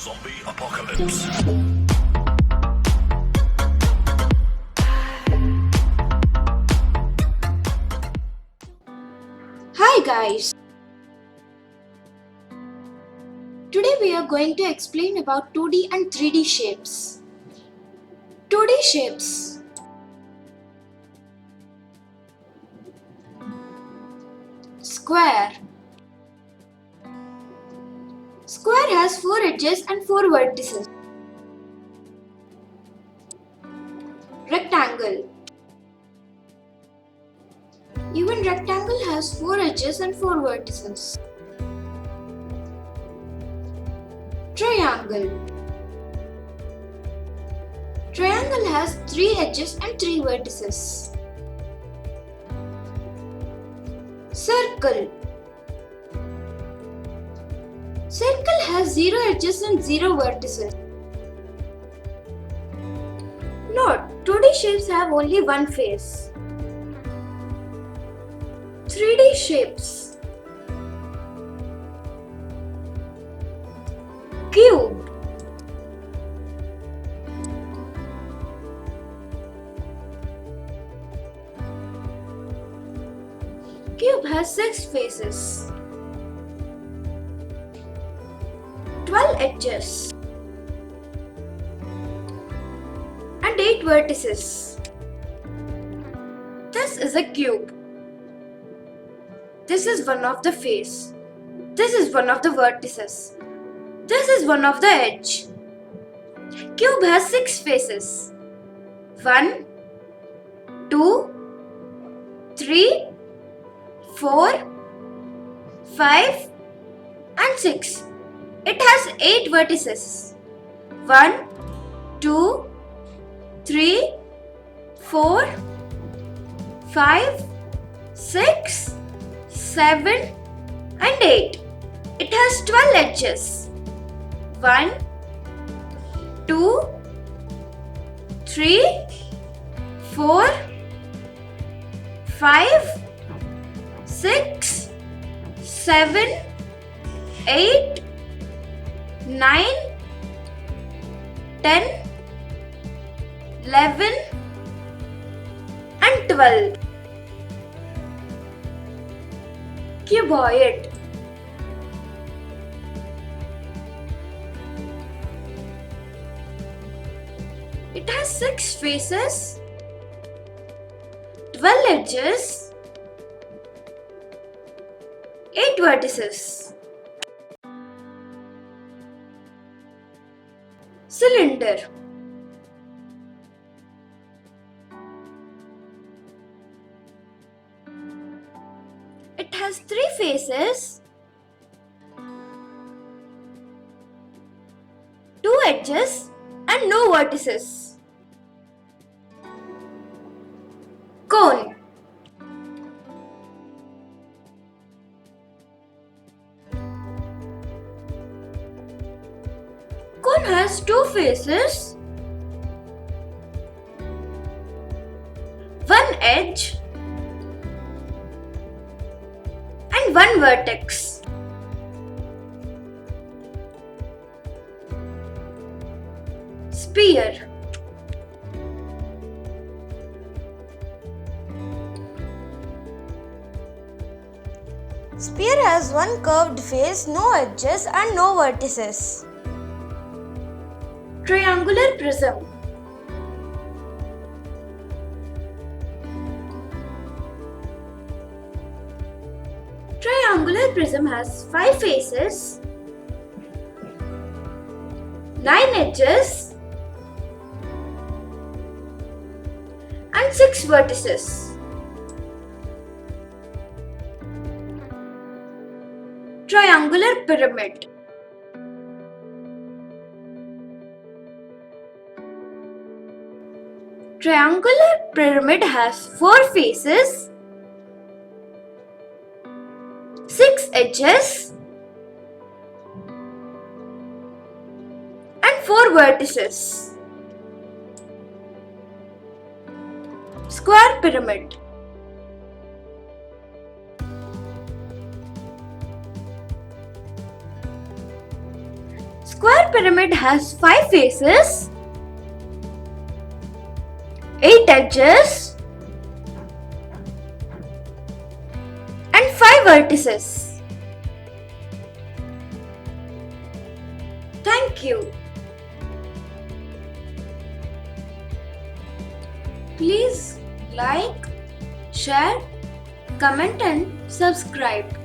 Zombie apocalypse. Hi guys! Today we are going to explain about 2D and 3D shapes. 2D shapes. Square. Square has 4 edges and 4 vertices. Rectangle. Even rectangle has 4 edges and 4 vertices. Triangle. Triangle has 3 edges and 3 vertices. Circle. Circle has 0 edges and 0 vertices. Note, 2D shapes have only one face. 3D shapes. Cube. Cube has 6 faces, 12 edges, and 8 vertices. This is a cube. This is one of the face. This is one of the vertices. This is one of the edge. Cube has 6 faces. 1, 2, 3, 4, 5 and 6. It has 8 vertices. 1, 2, 3, 4, 5, 6, 7 and 8. It has 12 edges. 1, 2, 3, 4, 5, 6, 7, 8, 9, 10, 11 and 12. Cuboid. It has 6 faces, 12 edges, 8 vertices. Cylinder. It has 3 faces, 2 edges and no vertices. Cone. Cone has 2 faces, 1 edge and 1 vertex. Sphere. Sphere has one curved face, no edges and no vertices. Triangular prism. Triangular prism has 5 faces, 9 edges and 6 vertices. Triangular pyramid. Triangular pyramid has 4 faces, 6 edges and 4 vertices. Square pyramid. Square pyramid has 5 faces, 8 edges, and 5 vertices. Thank you. Please like, share, comment and subscribe.